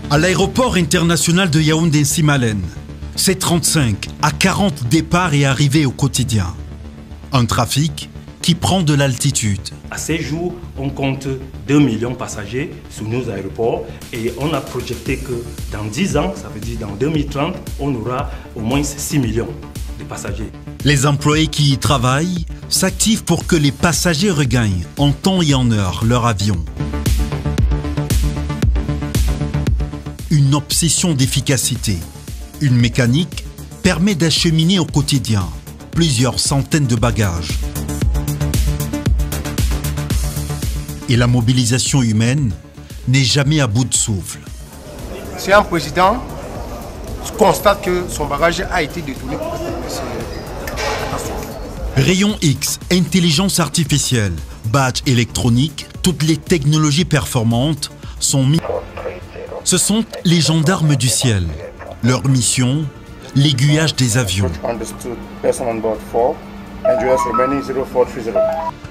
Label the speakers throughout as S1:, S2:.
S1: À l'aéroport international de Yaoundé-Nsimalen, c'est 35 à 40 départs et arrivées au quotidien. Un trafic qui prend de l'altitude.
S2: À ces jours, on compte 2 millions de passagers sur nos aéroports et on a projeté que dans 10 ans, ça veut dire dans 2030, on aura au moins 6 millions de passagers.
S1: Les employés qui y travaillent s'activent pour que les passagers regagnent en temps et en heure leur avion. Une obsession d'efficacité. Une mécanique permet d'acheminer au quotidien plusieurs centaines de bagages. Et la mobilisation humaine n'est jamais à bout de souffle.
S3: Si un président constate que son bagage a été détourné, c'est catastrophe.
S1: Rayon X, intelligence artificielle, badge électronique, toutes les technologies performantes sont mises. Ce sont les gendarmes du ciel. Leur mission, l'aiguillage des avions.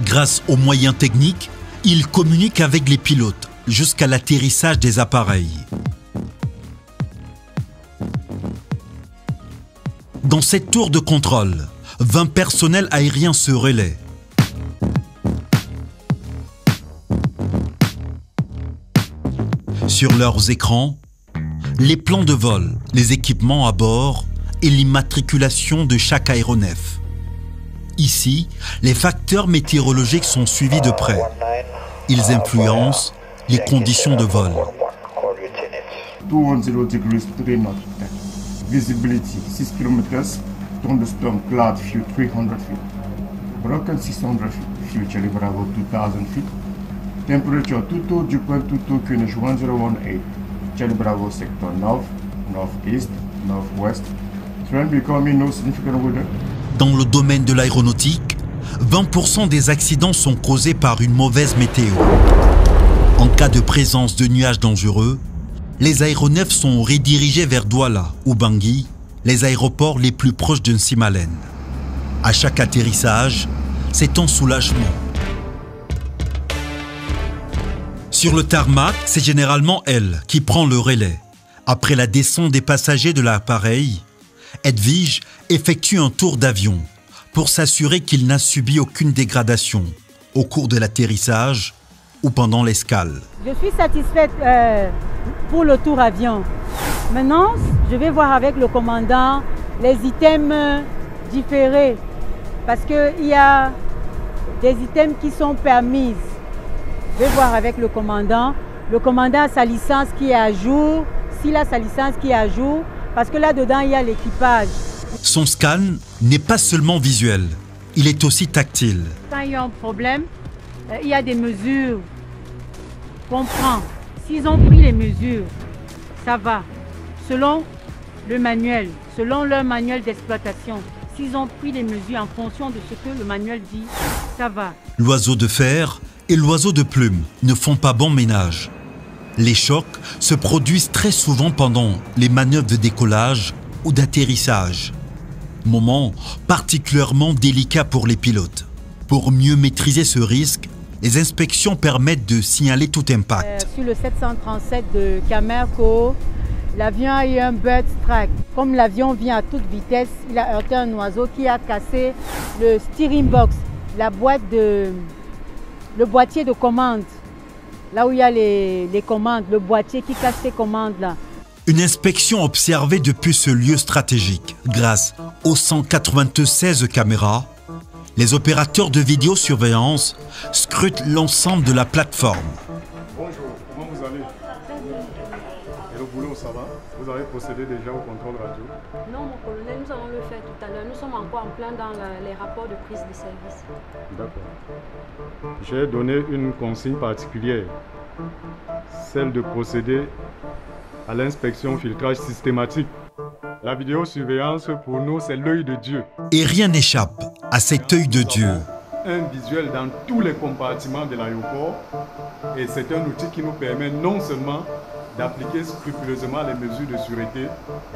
S1: Grâce aux moyens techniques, ils communiquent avec les pilotes jusqu'à l'atterrissage des appareils. Dans cette tour de contrôle, 20 personnels aériens se relaient. Sur leurs écrans, les plans de vol, les équipements à bord et l'immatriculation de chaque aéronef. Ici, les facteurs météorologiques sont suivis de près. Ils influencent les conditions de vol.
S4: 210 degrees 3 knots. Visibility 6 km. Thunderstorm cloud view 300 feet. Broken 600 feet. Future Bravo 2000 feet. Temperature Tuto du point Tuto QNH 1018. Charlie Bravo sector north, northeast, northwest. Trend becoming no significant weather.
S1: Dans le domaine de l'aéronautique, 20% des accidents sont causés par une mauvaise météo. En cas de présence de nuages dangereux, les aéronefs sont redirigés vers Douala ou Bangui, les aéroports les plus proches de Nsimalen. À chaque atterrissage, c'est un soulagement. Sur le tarmac, c'est généralement elle qui prend le relais. Après la descente des passagers de l'appareil, Edwige effectue un tour d'avion pour s'assurer qu'il n'a subi aucune dégradation au cours de l'atterrissage ou pendant l'escale.
S5: Je suis satisfaite pour le tour avion. Maintenant, je vais voir avec le commandant les items différés parce qu'il y a des items qui sont permis. Je vais voir avec le commandant. Le commandant a sa licence qui est à jour. S'il a sa licence qui est à jour, parce que là-dedans, il y a l'équipage.
S1: Son scan n'est pas seulement visuel, il est aussi tactile.
S5: Quand il y a un problème, il y a des mesures qu'on prend. S'ils ont pris les mesures, ça va. Selon le manuel, selon leur manuel d'exploitation. S'ils ont pris les mesures en fonction de ce que le manuel dit, ça va.
S1: L'oiseau de fer et l'oiseau de plume ne font pas bon ménage. Les chocs se produisent très souvent pendant les manœuvres de décollage ou d'atterrissage. Moment particulièrement délicat pour les pilotes. Pour mieux maîtriser ce risque, les inspections permettent de signaler tout impact.
S5: Sur le 737 de Camerco, l'avion a eu un bird strike. Comme l'avion vient à toute vitesse, il a heurté un oiseau qui a cassé le steering box, la boîte de... le boîtier de commande, là où il y a les commandes, le boîtier qui cache ces commandes-là.
S1: Une inspection observée depuis ce lieu stratégique. Grâce aux 196 caméras, les opérateurs de vidéosurveillance scrutent l'ensemble de la plateforme.
S4: Bonjour, comment vous allez? Et le boulot, ça va? Vous avez procédé déjà au contrôle radio?
S6: Non, mon colonel, nous allons le faire tout à l'heure. Nous sommes encore en plein dans les rapports de prise de service.
S4: D'accord. J'ai donné une consigne particulière, celle de procéder à l'inspection filtrage systématique. La vidéosurveillance, pour nous, c'est l'œil de Dieu.
S1: Et rien n'échappe à cet œil de Dieu.
S4: Un visuel dans tous les compartiments de l'aéroport et c'est un outil qui nous permet non seulement d'appliquer scrupuleusement les mesures de sûreté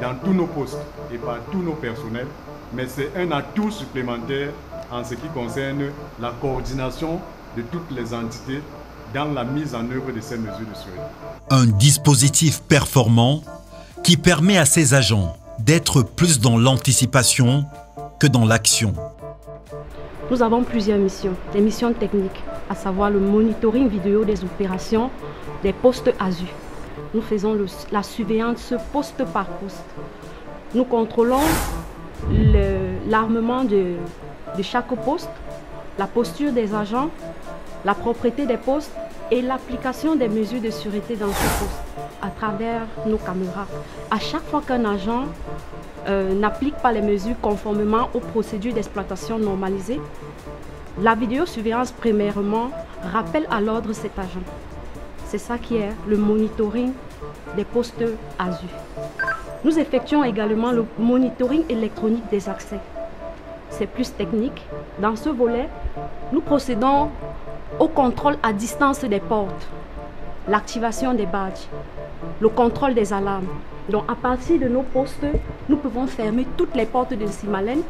S4: dans tous nos postes et par tous nos personnels, mais c'est un atout supplémentaire en ce qui concerne la coordination de toutes les entités dans la mise en œuvre de ces mesures de sûreté.
S1: Un dispositif performant qui permet à ces agents d'être plus dans l'anticipation que dans l'action.
S6: Nous avons plusieurs missions, des missions techniques, à savoir le monitoring vidéo des opérations des postes ASU. Nous faisons la surveillance poste par poste. Nous contrôlons l'armement de chaque poste, la posture des agents, la propreté des postes et l'application des mesures de sûreté dans ces postes à travers nos caméras. À chaque fois qu'un agent n'applique pas les mesures conformément aux procédures d'exploitation normalisées, la vidéosurveillance premièrement rappelle à l'ordre cet agent. C'est ça qui est le monitoring des postes ASU. Nous effectuons également le monitoring électronique des accès. C'est plus technique. Dans ce volet, nous procédons au contrôle à distance des portes, l'activation des badges, le contrôle des alarmes. Donc à partir de nos postes, nous pouvons fermer toutes les portes de Simalène,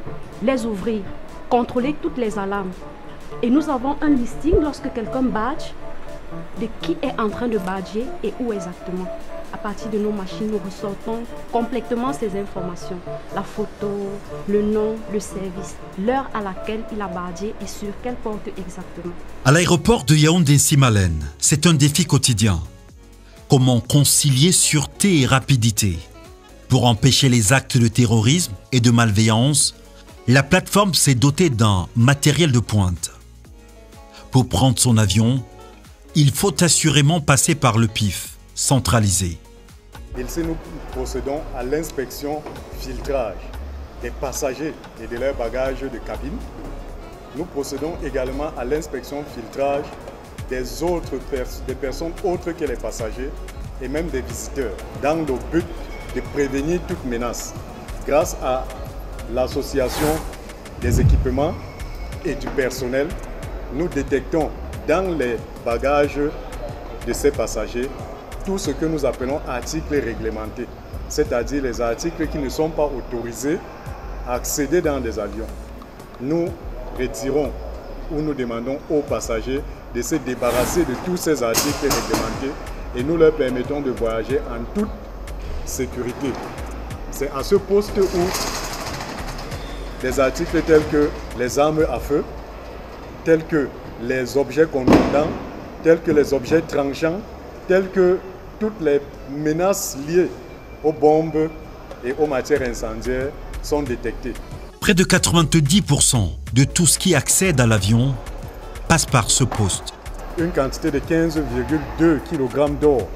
S6: les ouvrir, contrôler toutes les alarmes. Et nous avons un listing lorsque quelqu'un badge, de qui est en train de badger et où exactement. À partir de nos machines, nous ressortons complètement ces informations. La photo, le nom, le service, l'heure à laquelle il a badgé et sur quelle porte exactement.
S1: À l'aéroport de Yaoundé-Simalène, c'est un défi quotidien. Comment concilier sûreté et rapidité? Pour empêcher les actes de terrorisme et de malveillance, la plateforme s'est dotée d'un matériel de pointe. Pour prendre son avion, il faut assurément passer par le PIF, centralisé.
S4: Ici, nous procédons à l'inspection filtrage des passagers et de leurs bagages de cabine. Nous procédons également à l'inspection filtrage des personnes autres que les passagers et même des visiteurs, dans le but de prévenir toute menace. Grâce à l'association des équipements et du personnel, nous détectons dans les bagages de ces passagers tout ce que nous appelons articles réglementés, c'est-à-dire les articles qui ne sont pas autorisés à accéder dans des avions. Nous retirons ou nous demandons aux passagers de se débarrasser de tous ces articles réglementés et nous leur permettons de voyager en toute sécurité. C'est à ce poste où des articles tels que les armes à feu, tels que les objets contondants, tels que les objets tranchants, tels que toutes les menaces liées aux bombes et aux matières incendiaires sont détectées.
S1: Près de 90% de tout ce qui accède à l'avion passe par ce poste.
S4: Une quantité de 15,2 kg d'or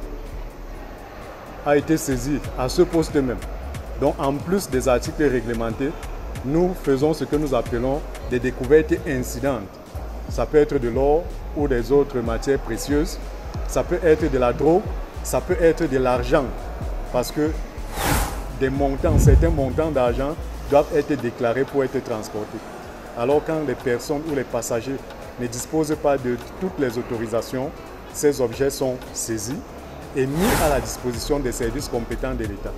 S4: a été saisie à ce poste même. Donc en plus des articles réglementés, nous faisons ce que nous appelons des découvertes incidentes. Ça peut être de l'or ou des autres matières précieuses. Ça peut être de la drogue, ça peut être de l'argent. Parce que certains montants d'argent doivent être déclarés pour être transportés. Alors quand les personnes ou les passagers ne disposent pas de toutes les autorisations, ces objets sont saisis et mis à la disposition des services compétents de l'État.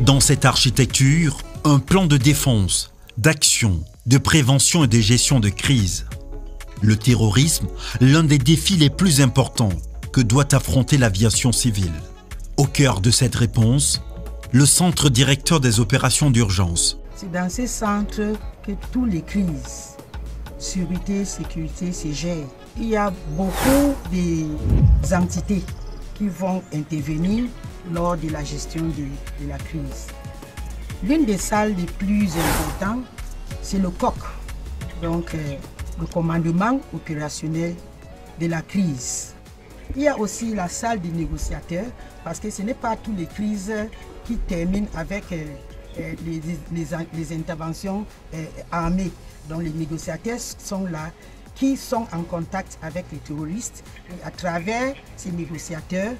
S1: Dans cette architecture, un plan de défense, d'action, de prévention et de gestion de crise. Le terrorisme, l'un des défis les plus importants que doit affronter l'aviation civile. Au cœur de cette réponse, le centre directeur des opérations d'urgence.
S7: C'est dans ces centres que toutes les crises, sécurité, se gèrent. Il y a beaucoup d'entités qui vont intervenir lors de la gestion de la crise. L'une des salles les plus importantes, c'est le COC, donc le commandement opérationnel de la crise. Il y a aussi la salle des négociateurs, parce que ce n'est pas toutes les crises qui terminent avec les interventions armées. Donc les négociateurs sont là, qui sont en contact avec les terroristes. Et à travers ces négociateurs,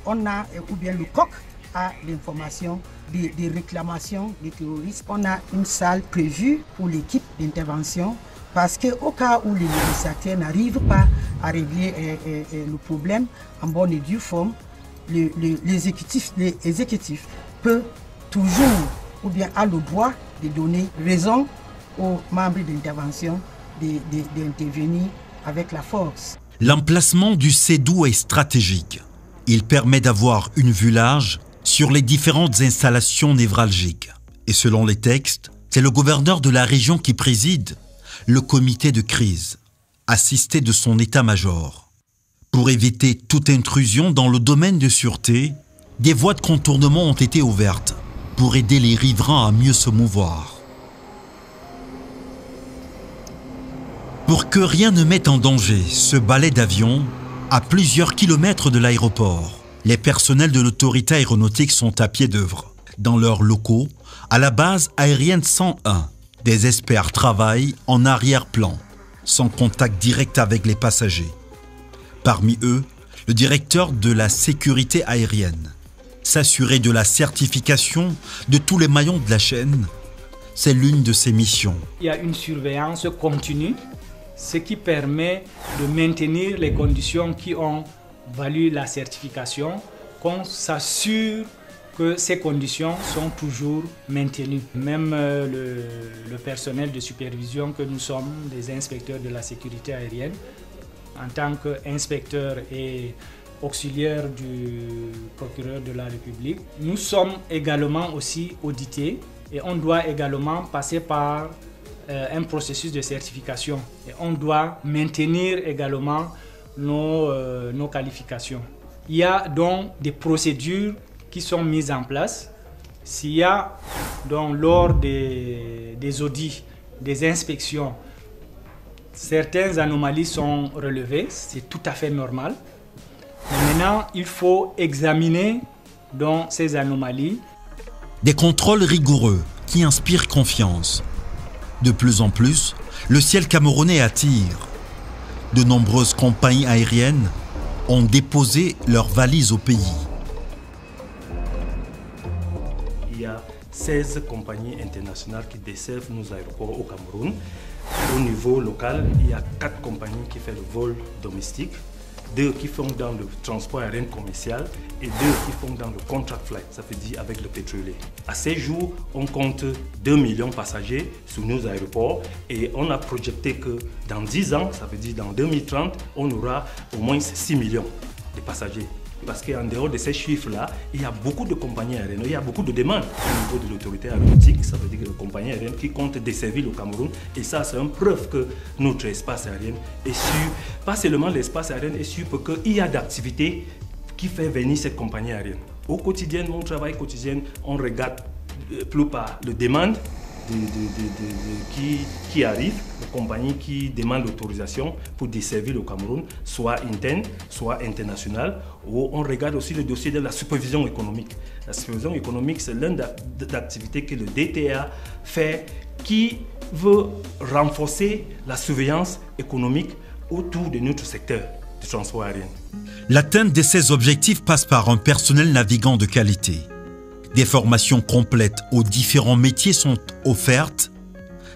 S7: on a, ou bien le COC a l'information des réclamations des terroristes. On a une salle prévue pour l'équipe d'intervention, parce qu'au cas où les négociateurs n'arrivent pas à régler le problème en bonne et due forme, l'exécutif peut toujours, ou bien a le droit de donner raison aux membres d'intervention d'intervenir avec la force.
S1: L'emplacement du CEDU est stratégique. Il permet d'avoir une vue large sur les différentes installations névralgiques. Et selon les textes, c'est le gouverneur de la région qui préside le comité de crise, assisté de son état-major. Pour éviter toute intrusion dans le domaine de sûreté, des voies de contournement ont été ouvertes pour aider les riverains à mieux se mouvoir. Pour que rien ne mette en danger ce balai d'avions, à plusieurs kilomètres de l'aéroport, les personnels de l'autorité aéronautique sont à pied d'œuvre. Dans leurs locaux, à la base aérienne 101, des experts travaillent en arrière-plan, sans contact direct avec les passagers. Parmi eux, le directeur de la sécurité aérienne. S'assurer de la certification de tous les maillons de la chaîne, c'est l'une de ses missions.
S8: Il y a une surveillance continue, ce qui permet de maintenir les conditions qui ont valu la certification, qu'on s'assure que ces conditions sont toujours maintenues. Même le personnel de supervision que nous sommes, des inspecteurs de la sécurité aérienne, en tant qu'inspecteurs et auxiliaires du procureur de la République, nous sommes également aussi audités et on doit également passer par un processus de certification et on doit maintenir également nos qualifications. Il y a donc des procédures qui sont mises en place. S'il y a donc lors des audits, des inspections, certaines anomalies sont relevées, c'est tout à fait normal. Mais maintenant, il faut examiner donc ces anomalies.
S1: Des contrôles rigoureux qui inspirent confiance. De plus en plus, le ciel camerounais attire. De nombreuses compagnies aériennes ont déposé leurs valises au pays.
S2: Il y a 16 compagnies internationales qui desservent nos aéroports au Cameroun. Au niveau local, il y a 4 compagnies qui font le vol domestique, 2 qui font dans le transport aérien commercial et 2 qui font dans le contract flight, ça veut dire avec le pétrolier. À ces jours, on compte 2 millions de passagers sur nos aéroports et on a projeté que dans 10 ans, ça veut dire dans 2030, on aura au moins 6 millions de passagers. Parce qu'en dehors de ces chiffres-là, il y a beaucoup de compagnies aériennes, il y a beaucoup de demandes au niveau de l'autorité aéronautique, ça veut dire que les compagnies aériennes qui comptent desservir le Cameroun, et ça c'est une preuve que notre espace aérien est sûr, pas seulement l'espace aérien est sûr, parce qu'il y a d'activités qui font venir cette compagnie aérienne. Au quotidien, mon travail quotidien, on regarde plus par les demandes qui arrivent, les compagnies qui demandent l'autorisation pour desservir le Cameroun, soit interne, soit internationale, ou on regarde aussi le dossier de la supervision économique. La supervision économique, c'est l'une des activités que le DTA fait qui veut renforcer la surveillance économique autour de notre secteur du transport aérien.
S1: L'atteinte de ces objectifs passe par un personnel navigant de qualité. Des formations complètes aux différents métiers sont offertes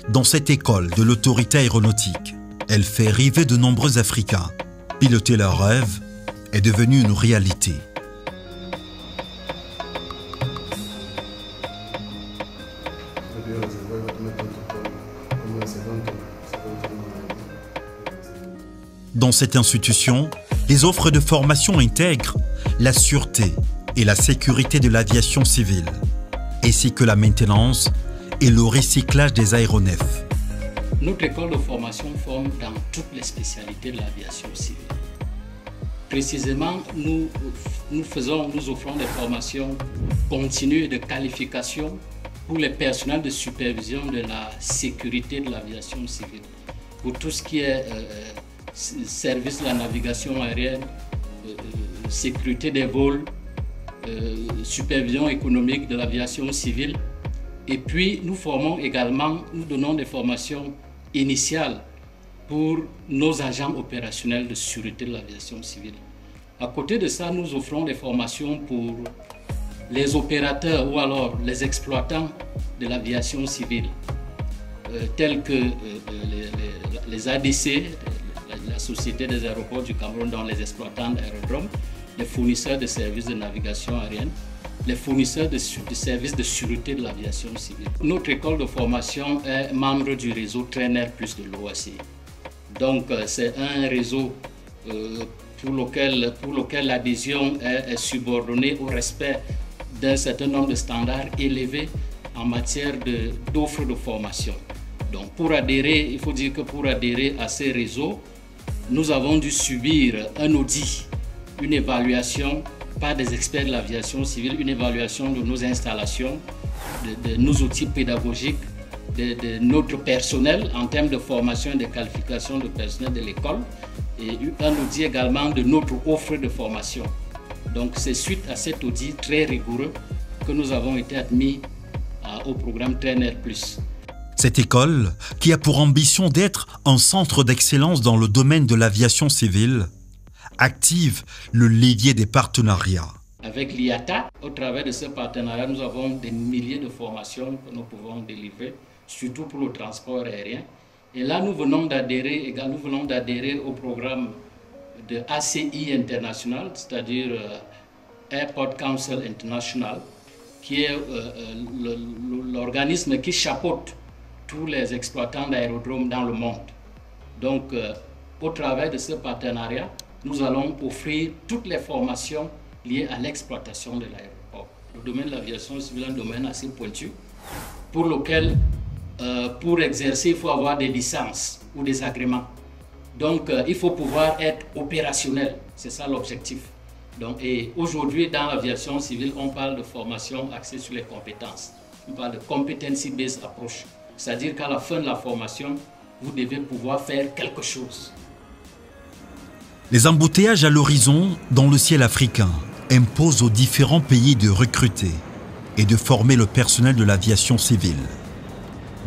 S1: dans cette école de l'autorité aéronautique. Elle fait rêver de nombreux Africains. Piloter leurs rêves est devenu une réalité. Dans cette institution, les offres de formation intègrent la sûreté et la sécurité de l'aviation civile, ainsi que la maintenance et le recyclage des aéronefs.
S9: Notre école de formation forme dans toutes les spécialités de l'aviation civile. Précisément, nous offrons des formations continues de qualification pour les personnels de supervision de la sécurité de l'aviation civile, pour tout ce qui est service de la navigation aérienne, sécurité des vols, supervision économique de l'aviation civile. Et puis nous donnons des formations initiales pour nos agents opérationnels de sûreté de l'aviation civile. À côté de ça, nous offrons des formations pour les opérateurs ou alors les exploitants de l'aviation civile, tels que les ADC, la Société des aéroports du Cameroun, dans les exploitants d'aérodromes, les fournisseurs de services de navigation aérienne, les fournisseurs de services de sûreté de l'aviation civile. Notre école de formation est membre du réseau Trainer Plus de l'OACI. Donc c'est un réseau pour lequel l'adhésion est subordonnée au respect d'un certain nombre de standards élevés en matière d'offres de formation. Donc pour adhérer, il faut dire que pour adhérer à ces réseaux, nous avons dû subir un audit, une évaluation par des experts de l'aviation civile, une évaluation de nos installations, de nos outils pédagogiques, de notre personnel en termes de formation et de qualification de personnel de l'école, et un audit également de notre offre de formation. Donc c'est suite à cet audit très rigoureux que nous avons été admis au programme Trainer Plus.
S1: Cette école, qui a pour ambition d'être un centre d'excellence dans le domaine de l'aviation civile, active le levier des partenariats.
S9: Avec l'IATA, au travers de ce partenariat, nous avons des milliers de formations que nous pouvons délivrer, surtout pour le transport aérien. Et là, nous venons d'adhérer au programme de ACI International, c'est-à-dire Airport Council International, qui est l'organisme qui chapeaute tous les exploitants d'aérodromes dans le monde. Donc, au travers de ce partenariat, nous allons offrir toutes les formations liées à l'exploitation de l'aéroport. Le domaine de l'aviation civile est un domaine assez pointu, pour lequel, pour exercer, il faut avoir des licences ou des agréments. Donc, il faut pouvoir être opérationnel, c'est ça l'objectif. Et aujourd'hui, dans l'aviation civile, on parle de formation axée sur les compétences. On parle de competency-based approach. C'est-à-dire qu'à la fin de la formation, vous devez pouvoir faire quelque chose.
S1: Les embouteillages à l'horizon dans le ciel africain imposent aux différents pays de recruter et de former le personnel de l'aviation civile.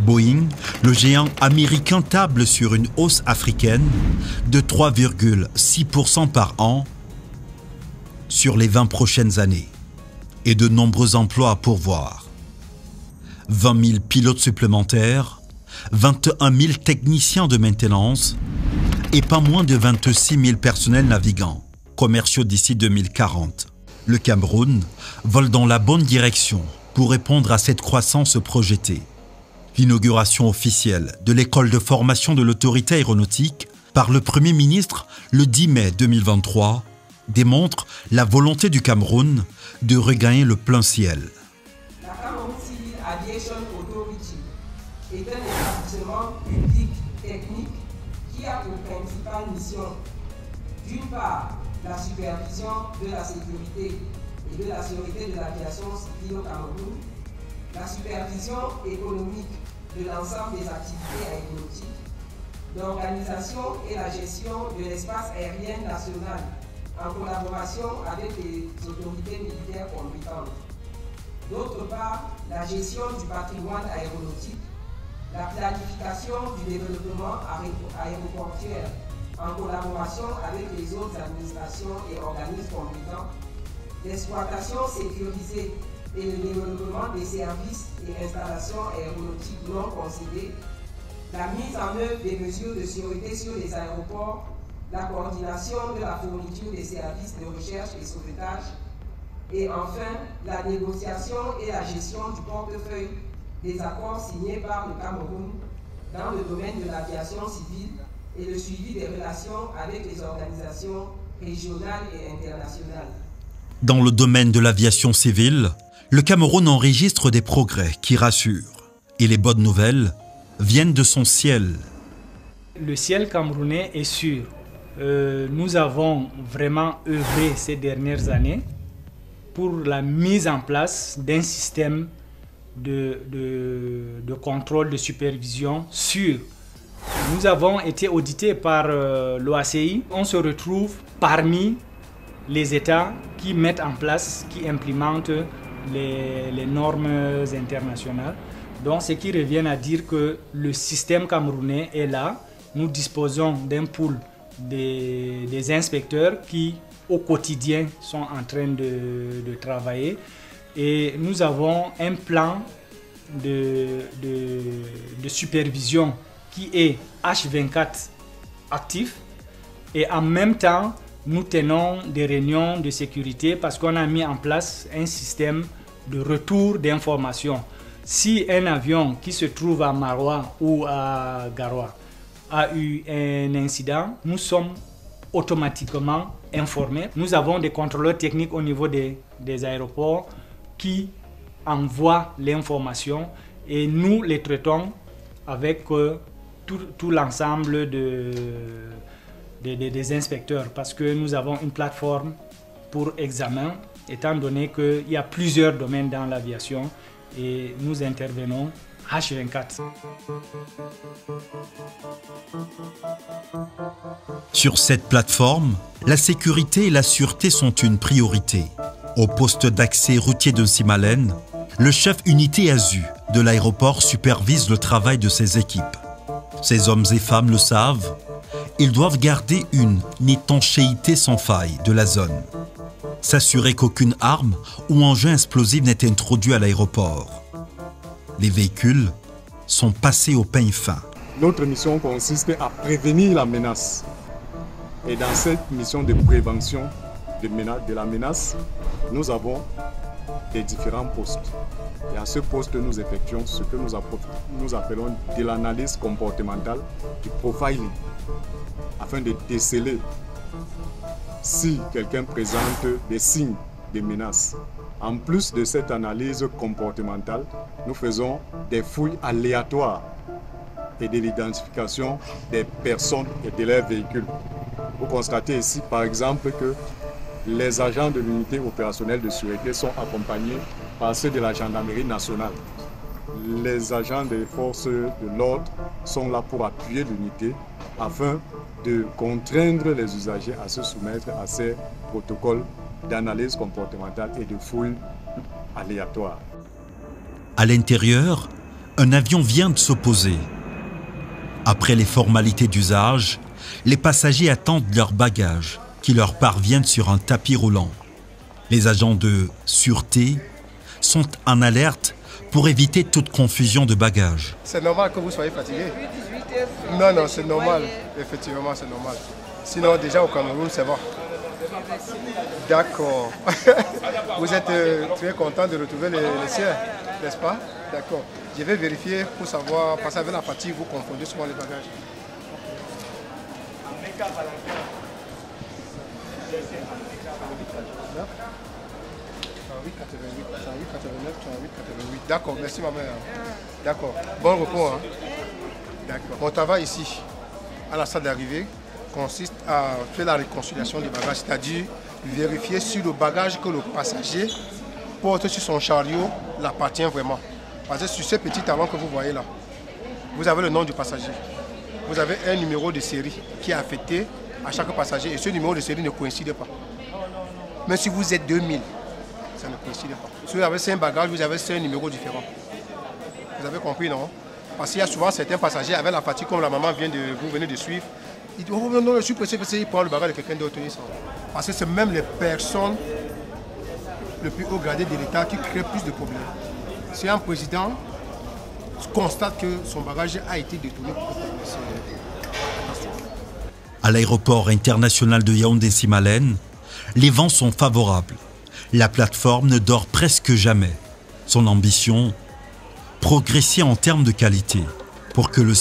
S1: Boeing, le géant américain, table sur une hausse africaine de 3,6% par an sur les 20 prochaines années et de nombreux emplois à pourvoir. 20 000 pilotes supplémentaires, 21 000 techniciens de maintenance et pas moins de 26 000 personnels navigants commerciaux d'ici 2040. Le Cameroun vole dans la bonne direction pour répondre à cette croissance projetée. L'inauguration officielle de l'école de formation de l'autorité aéronautique par le Premier ministre le 10 mai 2023 démontre la volonté du Cameroun de regagner le plein ciel.
S10: La Cameroun Civil Aviation Authority est un établissement public technique qui a pour principale mission, d'une part, la supervision de la sécurité et de la sûreté de l'aviation civile au Cameroun, la supervision économique de l'ensemble des activités aéronautiques, l'organisation et la gestion de l'espace aérien national en collaboration avec les autorités militaires compétentes. D'autre part, la gestion du patrimoine aéronautique, la planification du développement aéroportuaire en collaboration avec les autres administrations et organismes compétents, l'exploitation sécurisée et le développement des services et installations aéronautiques non concédées, la mise en œuvre des mesures de sûreté sur les aéroports, la coordination de la fourniture des services de recherche et sauvetage, et enfin la négociation et la gestion du portefeuille des accords signés par le Cameroun dans le domaine de l'aviation civile et le suivi des relations avec les organisations régionales et internationales.
S1: Dans le domaine de l'aviation civile, le Cameroun enregistre des progrès qui rassurent. Et les bonnes nouvelles viennent de son ciel.
S8: Le ciel camerounais est sûr. Nous avons vraiment œuvré ces dernières années pour la mise en place d'un système de contrôle, de supervision sûr. Nous avons été audités par l'OACI. On se retrouve parmi les États qui mettent en place, qui implémentent les normes internationales. Donc, ce qui revient à dire que le système camerounais est là. Nous disposons d'un pool des inspecteurs qui, au quotidien, sont en train de travailler. Et nous avons un plan de supervision qui est H24 actif. Et en même temps, nous tenons des réunions de sécurité parce qu'on a mis en place un système de retour d'informations. Si un avion qui se trouve à Maroua ou à Garoua a eu un incident, nous sommes automatiquement informés. Nous avons des contrôleurs techniques au niveau des aéroports qui envoient l'information et nous les traitons avec tout l'ensemble des inspecteurs parce que nous avons une plateforme pour examen étant donné qu'il y a plusieurs domaines dans l'aviation et nous intervenons H24.
S1: Sur cette plateforme, la sécurité et la sûreté sont une priorité. Au poste d'accès routier de Nsimalène, le chef unité ASU de l'aéroport supervise le travail de ses équipes. Ces hommes et femmes le savent, ils doivent garder une étanchéité sans faille de la zone. S'assurer qu'aucune arme ou engin explosif n'est introduit à l'aéroport. Les véhicules sont passés au peigne fin.
S11: Notre mission consiste à prévenir la menace. Et dans cette mission de prévention de la menace, nous avons des différents postes. Et à ce poste, nous effectuons ce que nous appelons de l'analyse comportementale, du profiling, afin de déceler si quelqu'un présente des signes de menace. En plus de cette analyse comportementale, nous faisons des fouilles aléatoires et de l'identification des personnes et de leurs véhicules. Vous constatez ici, par exemple, que les agents de l'unité opérationnelle de sûreté sont accompagnés par ceux de la gendarmerie nationale. Les agents des forces de l'ordre sont là pour appuyer l'unité afin de contraindre les usagers à se soumettre à ces protocoles d'analyse comportementale et de fouilles aléatoires.
S1: À l'intérieur, un avion vient de s'opposer. Après les formalités d'usage, les passagers attendent leurs bagages qui leur parviennent sur un tapis roulant. Les agents de sûreté sont en alerte pour éviter toute confusion de bagages.
S3: C'est normal que vous soyez fatigué. Non, c'est normal. Effectivement, c'est normal. Sinon, déjà au Cameroun, c'est bon. D'accord. Vous êtes très content de retrouver les siens, n'est-ce pas? D'accord. Je vais vérifier pour savoir, parce qu'avec la fatigue, vous confondez souvent les bagages. D'accord, merci ma mère. D'accord. Bon repos. Hein? D'accord. Mon travail ici, à la salle d'arrivée, consiste à faire la réconciliation des bagages, c'est-à-dire vérifier si le bagage que le passager porte sur son chariot l'appartient vraiment. Parce que sur ces petits talons que vous voyez là, vous avez le nom du passager. Vous avez un numéro de série qui est affecté à chaque passager et ce numéro de série ne coïncide pas. Mais si vous êtes 2000, ça ne coïncide pas. Si vous avez 5 bagages, vous avez 5 numéros différents. Vous avez compris, non? Parce qu'il y a souvent certains passagers avec la fatigue, comme la maman vous venez de suivre. Il dit, oh non, je suis pressé, il prend le bagage de quelqu'un d'autre. Parce que c'est même les personnes le plus haut gradé de l'État qui créent plus de problèmes. Si un président constate que son bagage a été détourné,
S1: à l'aéroport international de Yaoundé-Nsimalène, les vents sont favorables. La plateforme ne dort presque jamais. Son ambition, progresser en termes de qualité pour que le